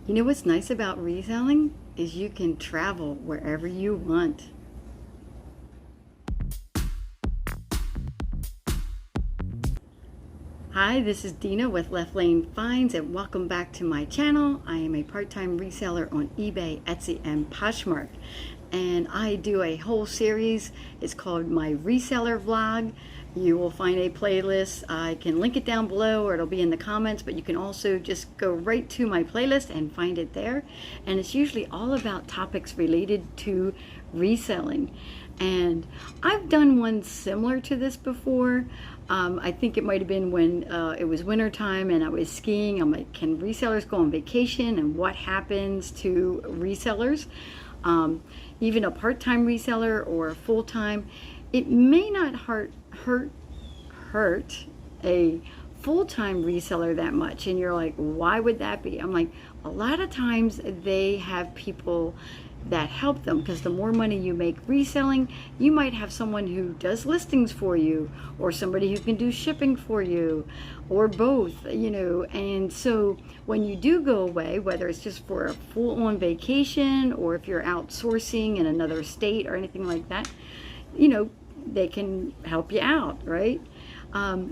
You know what's nice about reselling is you can travel wherever you want. Hi, this is Dena with Left Lane Finds, and welcome back to my channel. I am a part-time reseller on eBay, Etsy, and Poshmark. And I do a whole series. It's called my reseller vlog. You will find a playlist. I can link it down below, or it'll be in the comments, but you can also just go right to my playlist and find it there. And it's usually all about topics related to reselling. And I've done one similar to this before. I think it might have been when it was winter time and I was skiing. I'm like, can resellers go on vacation, and what happens to resellers? Even a part-time reseller or a full-time, it may not hurt a full-time reseller that much. And you're like, why would that be? I'm like, a lot of times they have people that help them, because the more money you make reselling, you might have someone who does listings for you, or somebody who can do shipping for you, or both, you know. And so when you do go away, whether it's just for a full-on vacation, or if you're outsourcing in another state or anything like that, you know, they can help you out, right?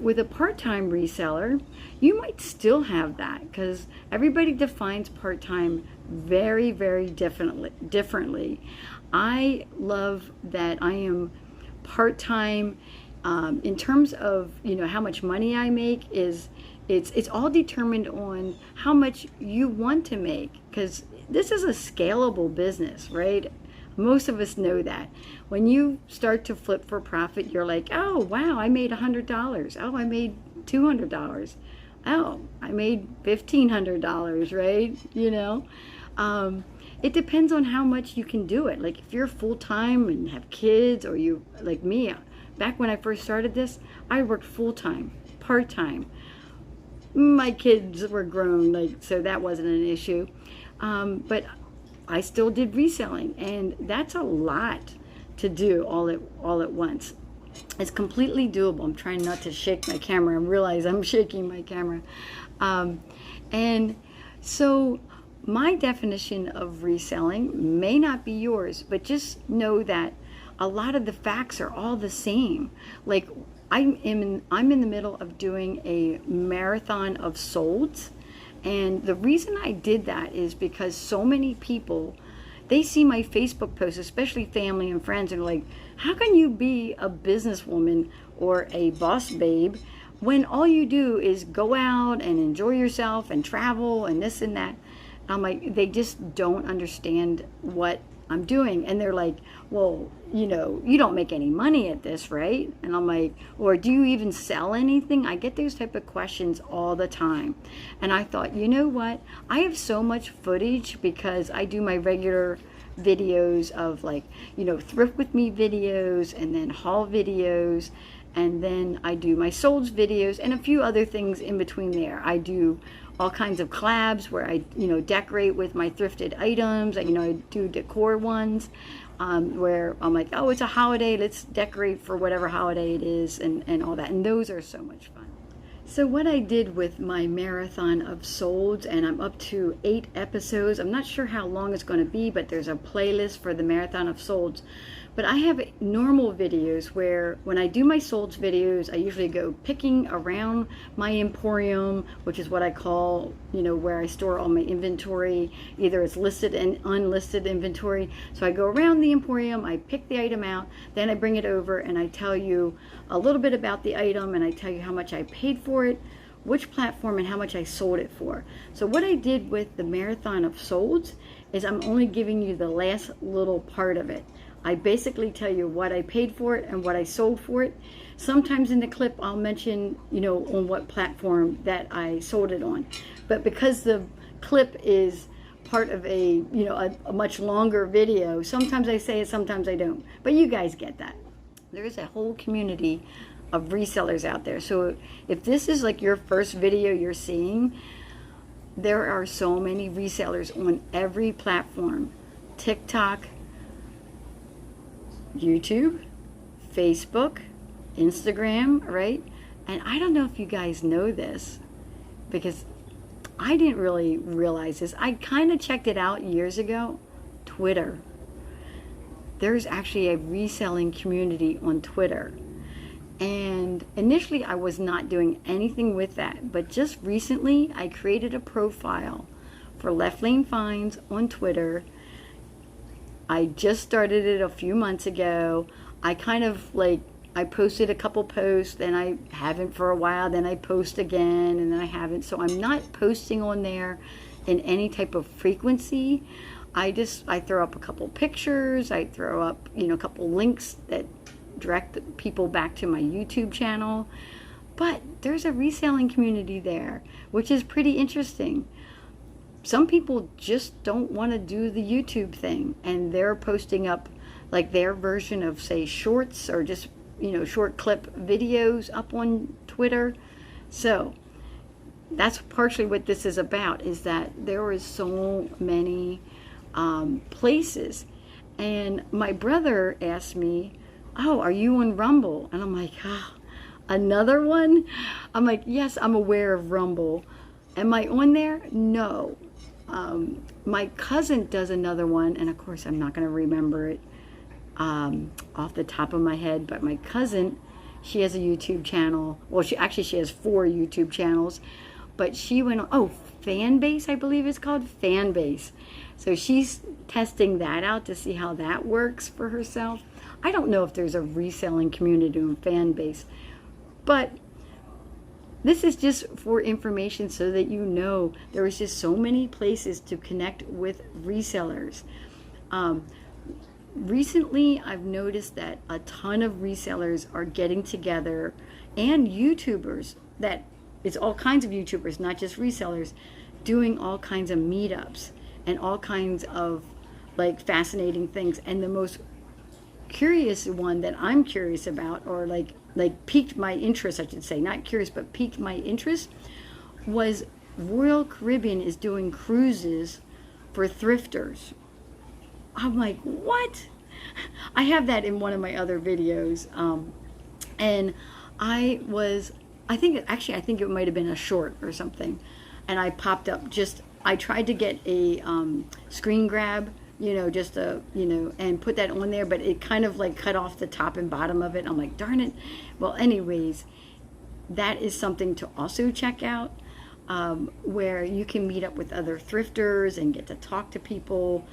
With a part-time reseller, you might still have that, because everybody defines part-time very, very differently. I love that I am part-time. In terms of, you know, how much money I make, it's all determined on how much you want to make, because this is a scalable business, right? Most of us know that. When you start to flip for profit, you're like, oh, wow, I made $100. Oh, I made $200. Oh, I made $1,500, right? You know, it depends on how much you can do it. Like if you're full-time and have kids, or you, like me, back when I first started this, I worked full-time, part-time. My kids were grown, like, so that wasn't an issue. But I still did reselling, and that's a lot to do all at once. It's completely doable. I'm trying not to shake my camera. I realize I'm shaking my camera. And so my definition of reselling may not be yours, but just know that a lot of the facts are all the same. Like I'm in the middle of doing a marathon of solds. And the reason I did that is because so many people, they see my Facebook posts, especially family and friends, and are like, how can you be a businesswoman or a boss babe when all you do is go out and enjoy yourself and travel and this and that? I'm like, they just don't understand what I'm doing. And they're like, well, you know, you don't make any money at this, right? And I'm like, or do you even sell anything? I get those type of questions all the time. And I thought, you know what? I have so much footage, because I do my regular videos of, like, you know, thrift with me videos, and then haul videos, and then I do my solds videos and a few other things in between there. I do all kinds of collabs where I, you know, decorate with my thrifted items. You know, I do decor ones where I'm like, oh, it's a holiday, let's decorate for whatever holiday it is, and all that. And those are so much fun. So what I did with my marathon of solds, and I'm up to 8 episodes. I'm not sure how long it's going to be, but there's a playlist for the marathon of solds. But I have normal videos where when I do my solds videos, I usually go picking around my emporium, which is what I call, you know, where I store all my inventory. Either it's listed and unlisted inventory. So I go around the emporium, I pick the item out, then I bring it over and I tell you a little bit about the item, and I tell you how much I paid for it, which platform, and how much I sold it for. So what I did with the marathon of solds is I'm only giving you the last little part of it. I basically tell you what I paid for it and what I sold for it. Sometimes in the clip I'll mention, you know, on what platform that I sold it on. But because the clip is part of a, you know, a much longer video, sometimes I say it, sometimes I don't. But you guys get that. There is a whole community of resellers out there. So if this is like your first video you're seeing, there are so many resellers on every platform. TikTok, YouTube, Facebook, Instagram, right? And I don't know if you guys know this, because I didn't really realize this. I kind of checked it out years ago. Twitter. There's actually a reselling community on Twitter. And initially I was not doing anything with that. But just recently I created a profile for Left Lane Finds on Twitter. I just started it a few months ago. I kind of like, I posted a couple posts, then I haven't for a while, then I post again, and then I haven't. So I'm not posting on there in any type of frequency. I throw up a couple pictures, I throw up, a couple links that direct people back to my YouTube channel. But there's a reselling community there, which is pretty interesting. Some people just don't want to do the YouTube thing, and they're posting up like their version of, say, shorts or just short clip videos up on Twitter. So that's partially what this is about, is that there is so many places. And my brother asked me, oh, are you on Rumble? And I'm like, another one? I'm like, yes, I'm aware of Rumble. Am I on there? No. My cousin does another one, and of course I'm not going to remember it off the top of my head, but my cousin, she has a YouTube channel. Well, she has 4 YouTube channels, but she went on, Fanbase, I believe it's called, Fanbase. So she's testing that out to see how that works for herself. I don't know if there's a reselling community on Fanbase, but this is just for information so that there is just so many places to connect with resellers. Recently, I've noticed that a ton of resellers are getting together, and YouTubers, that it's all kinds of YouTubers, not just resellers, doing all kinds of meetups and all kinds of like fascinating things. And the most curious one that I'm curious about, or like piqued my interest, I should say, not curious, but piqued my interest, was Royal Caribbean is doing cruises for thrifters. I'm like, what? I have that in one of my other videos. And I think it might have been a short or something. And I popped up I tried to get a screen grab, and put that on there, but it kind of like cut off the top and bottom of it. I'm like, darn it. Well, anyways, that is something to also check out, where you can meet up with other thrifters and get to talk to people.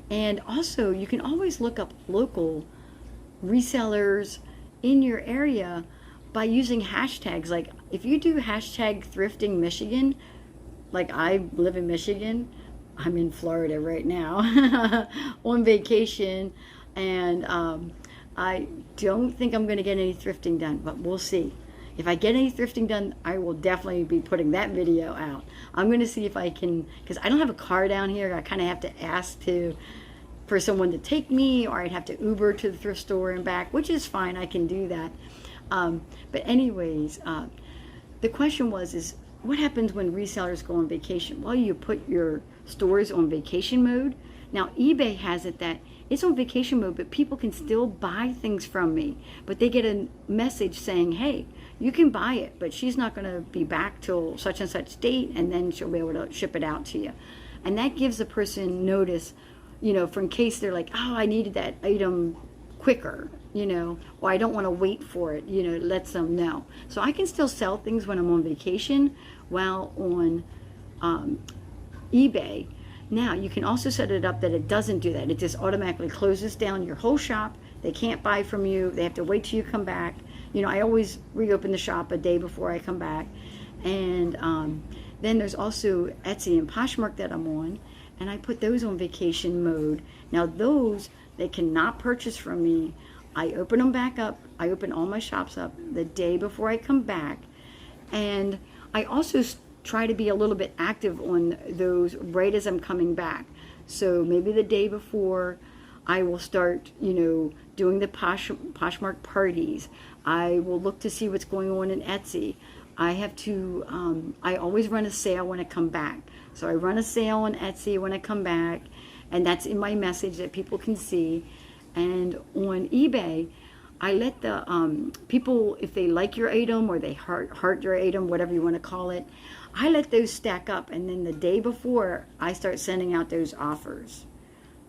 And also, you can always look up local resellers in your area by using hashtags. Like, if you do hashtag thrifting Michigan, like I live in Michigan, I'm in Florida right now on vacation, and I don't think I'm going to get any thrifting done, but we'll see. If I get any thrifting done, I will definitely be putting that video out. I'm going to see if I can, because I don't have a car down here. I kind of have to ask for someone to take me, or I'd have to Uber to the thrift store and back, which is fine. I can do that. But anyways, the question is what happens when resellers go on vacation? Well, you put your stores on vacation mode. Now, eBay has it that it's on vacation mode, but people can still buy things from me. But they get a message saying, hey, you can buy it, but she's not going to be back till such and such date, and then she'll be able to ship it out to you. And that gives the person notice, for in case they're like, oh, I needed that item quicker, or I don't want to wait for it, it lets them know. So I can still sell things when I'm on vacation while on eBay. Now, you can also set it up that it doesn't do that. It just automatically closes down your whole shop. They can't buy from you. They have to wait till you come back. I always reopen the shop a day before I come back. And then there's also Etsy and Poshmark that I'm on, and I put those on vacation mode. Now, those, they cannot purchase from me. I open them back up. I open all my shops up the day before I come back. And I also try to be a little bit active on those right as I'm coming back. So maybe the day before, I will start, doing the Poshmark parties. I will look to see what's going on in Etsy. I have to, I always run a sale when I come back. So I run a sale on Etsy when I come back, and that's in my message that people can see. And on eBay, I let the people, if they like your item or they heart your item, whatever you want to call it, I let those stack up, and then the day before I start sending out those offers.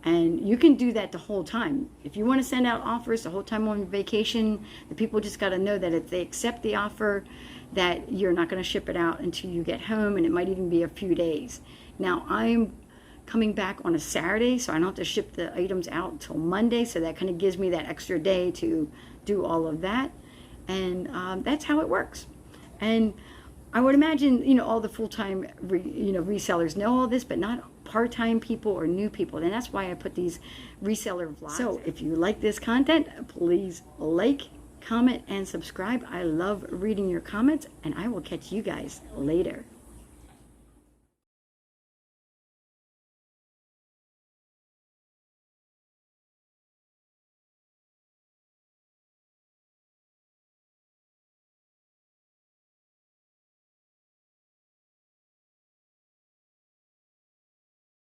And you can do that the whole time. If you want to send out offers the whole time on vacation, the people just got to know that if they accept the offer, that you're not going to ship it out until you get home, and it might even be a few days. Now, I'm coming back on a Saturday, so I don't have to ship the items out until Monday, so that kind of gives me that extra day to do all of that. And that's how it works. And I would imagine, you know, all the full-time, resellers know all this, but not part-time people or new people. And that's why I put these reseller vlogs. So if you like this content, please like, comment, and subscribe. I love reading your comments, and I will catch you guys later.